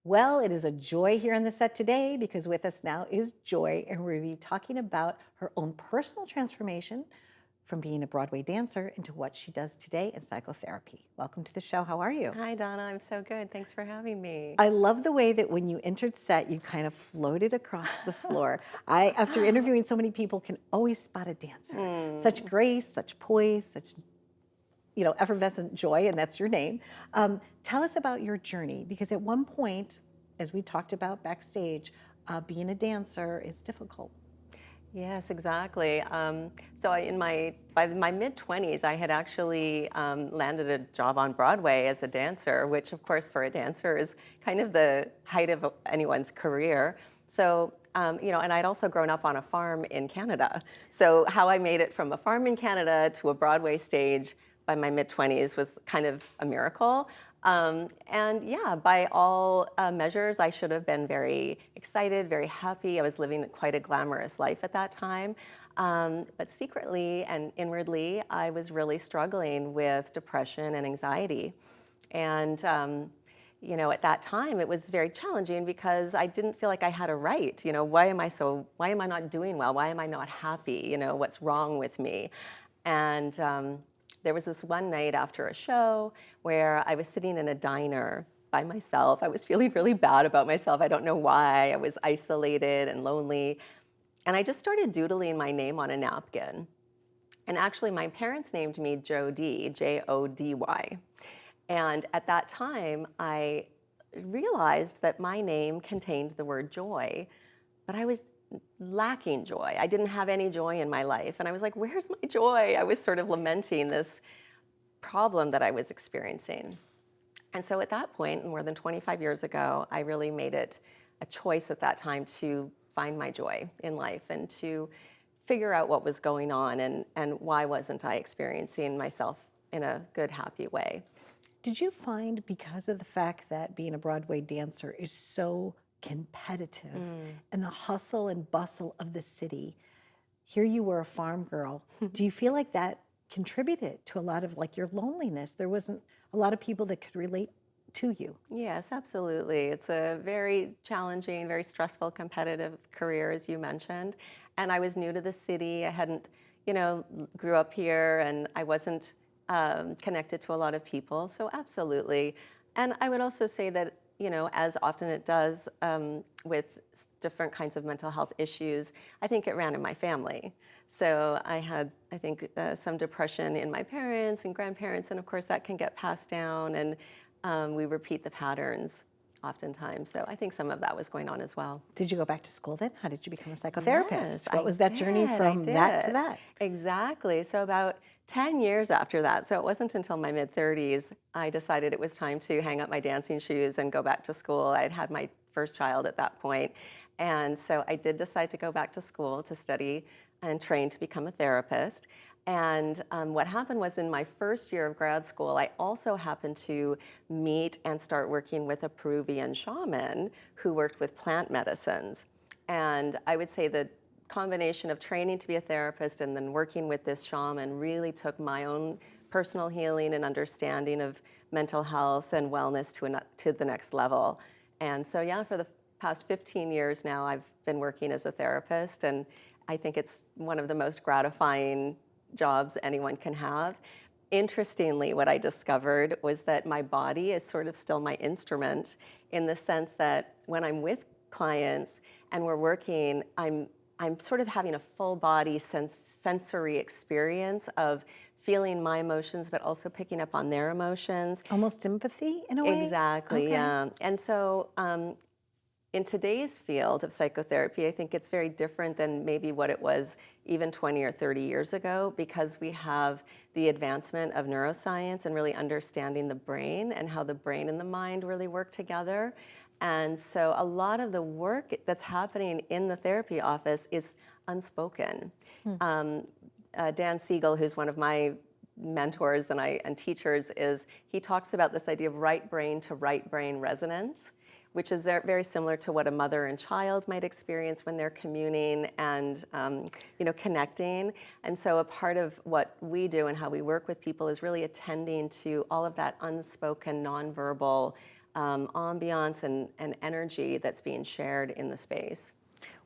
Well, it is a joy here on the set today because with us now is Joy, and we're going to be talking about her own personal transformation from being a Broadway dancer into what she does today in psychotherapy. Welcome to the show. How are you? Hi, Donna. I'm so good. Thanks for having me. I love the way that when you entered set, you kind of floated across the floor. I, after interviewing so many people, can always spot a dancer. Such Mm. grace, such poise, such effervescent joy, and that's your name. Tell us about your journey, because at one point, as we talked about backstage, being a dancer is difficult. Yes, exactly. By my mid-20s, I had actually landed a job on Broadway as a dancer, which, of course, for a dancer is kind of the height of anyone's career. So, and I'd also grown up on a farm in Canada. So, how I made it from a farm in Canada to a Broadway stage by my mid-20s was kind of a miracle. And yeah, by all measures, I should have been very excited, very happy. I was living quite a glamorous life at that time. But secretly and inwardly, I was really struggling with depression and anxiety. And at that time, it was very challenging because I didn't feel like I had a right. Why am I not doing well? Why am I not happy? What's wrong with me? And there was this one night after a show where I was sitting in a diner by myself. I was feeling really bad about myself. I don't know why. I was isolated and lonely. And I just started doodling my name on a napkin. And actually, my parents named me Jody, Jody. And at that time, I realized that my name contained the word joy, but I was lacking joy. I didn't have any joy in my life. And I was like, where's my joy? I was sort of lamenting this problem that I was experiencing. And so at that point, more than 25 years ago, I really made it a choice at that time to find my joy in life and to figure out what was going on and why wasn't I experiencing myself in a good, happy way. Did you find, because of the fact that being a Broadway dancer is so competitive and the hustle and bustle of the city, here you were a farm girl, do you feel like that contributed to a lot of like your loneliness? There wasn't a lot of people that could relate to you. Yes, absolutely. It's a very challenging, very stressful, competitive career, as you mentioned. And I was new to the city. I hadn't, grew up here, and I wasn't connected to a lot of people. So absolutely. And I would also say that, as often it does with different kinds of mental health issues, I think it ran in my family. So I had, I think, some depression in my parents and grandparents, and of course that can get passed down, and we repeat the patterns oftentimes. So I think some of that was going on as well. Did you go back to school then? How did you become a psychotherapist? Yes, What I was that did. journey I from that to did. that? Exactly. So about 10 years after that, so it wasn't until my mid-30s, I decided it was time to hang up my dancing shoes and go back to school. I'd had my first child at that point. And so I did decide to go back to school to study and train to become a therapist. And what happened was, in my first year of grad school, I also happened to meet and start working with a Peruvian shaman who worked with plant medicines. And I would say the combination of training to be a therapist and then working with this shaman really took my own personal healing and understanding of mental health and wellness to the next level. And so, yeah, for the past 15 years now, I've been working as a therapist, and I think it's one of the most gratifying jobs anyone can have. Interestingly, what I discovered was that my body is sort of still my instrument, in the sense that when I'm with clients and we're working, I'm sort of having a full body sensory experience of feeling my emotions, but also picking up on their emotions. Almost empathy in a way? Exactly, Okay. yeah. And so in today's field of psychotherapy, I think it's very different than maybe what it was even 20 or 30 years ago, because we have the advancement of neuroscience and really understanding the brain and how the brain and the mind really work together. And so a lot of the work that's happening in the therapy office is unspoken. Dan Siegel, who's one of my mentors and teachers, he talks about this idea of right brain to right brain resonance, which is very similar to what a mother and child might experience when they're communing and connecting. And so a part of what we do and how we work with people is really attending to all of that unspoken, nonverbal ambiance and energy that's being shared in the space.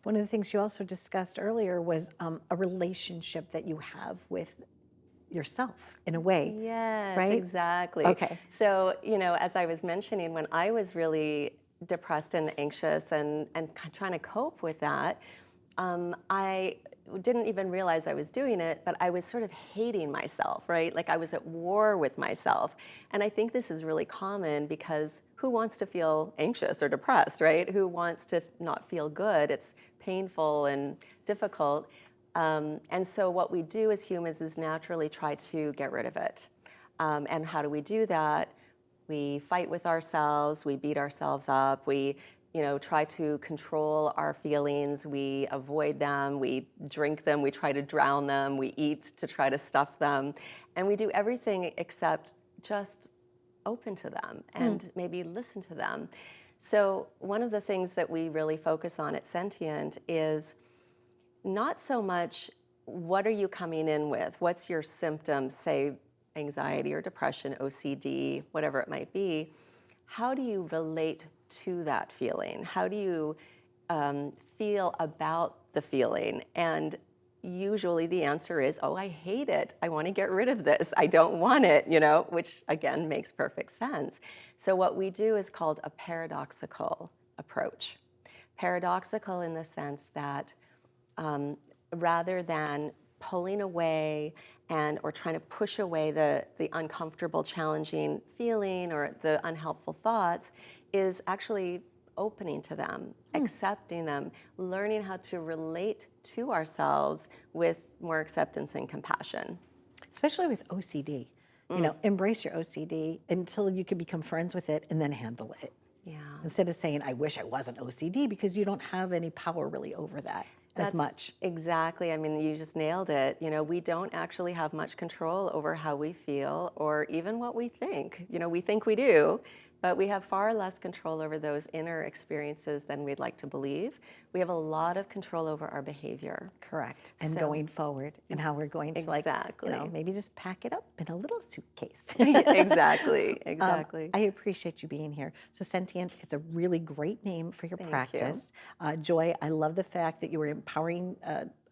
One of the things you also discussed earlier was a relationship that you have with yourself in a way, Yes, right? exactly. Okay. So, as I was mentioning, when I was really depressed and anxious and trying to cope with that, I didn't even realize I was doing it, but I was sort of hating myself, right? Like I was at war with myself. And I think this is really common because who wants to feel anxious or depressed, right? Who wants to not feel good? It's painful and difficult. And so what we do as humans is naturally try to get rid of it. And how do we do that? We fight with ourselves, we beat ourselves up, we try to control our feelings, we avoid them, we drink them, we try to drown them, we eat to try to stuff them, and we do everything except just open to them and maybe listen to them. So one of the things that we really focus on at Sentient is not so much what are you coming in with, what's your symptoms, say anxiety or depression, OCD, whatever it might be. How do you relate to that feeling? How do you feel about the feeling? And usually the answer is, oh, I hate it. I want to get rid of this. I don't want it, which again makes perfect sense. So what we do is called a paradoxical approach. Paradoxical in the sense that rather than pulling away or trying to push away the uncomfortable, challenging feeling or the unhelpful thoughts, is actually opening to them, accepting them, learning how to relate to ourselves with more acceptance and compassion. Especially with OCD. Embrace your OCD until you can become friends with it and then handle it. Yeah. Instead of saying, I wish I wasn't OCD, because you don't have any power really over that as much. Exactly. I mean, you just nailed it. We don't actually have much control over how we feel or even what we think. We think we do, but we have far less control over those inner experiences than we'd like to believe. We have a lot of control over our behavior. Correct. And So- going forward and how we're going to Exactly. maybe just pack it up in a little suitcase. Exactly. Exactly. I appreciate you being here. So Sentient, it's a really great name for your Thank you. practice. Joy, I love the fact that you were empowering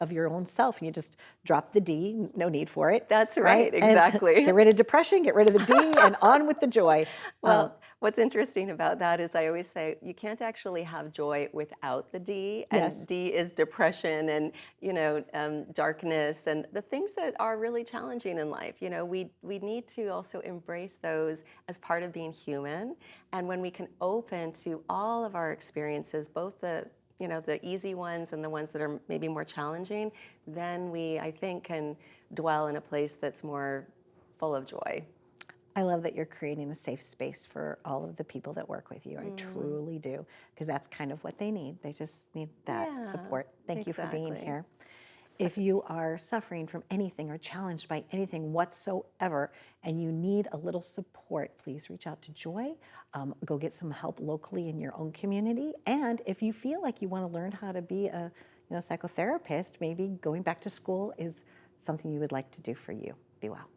of your own self and you just dropped the D, no need for it. That's right, And exactly. get rid of depression, get rid of the D, and on with the joy. Well, what's interesting about that is I always say you can't actually have joy without the D, and Yes. D is depression and darkness and the things that are really challenging in life. We need to also embrace those as part of being human, and when we can open to all of our experiences, both the easy ones and the ones that are maybe more challenging, then we, I think, can dwell in a place that's more full of joy. I love that you're creating a safe space for all of the people that work with you. I truly do, because that's kind of what they need. They just need that Yeah, support. Thank you for being exactly. here. If you are suffering from anything or challenged by anything whatsoever and you need a little support, please reach out to Joy. Go get some help locally in your own community. And if you feel like you want to learn how to be a psychotherapist, maybe going back to school is something you would like to do for you. Be well.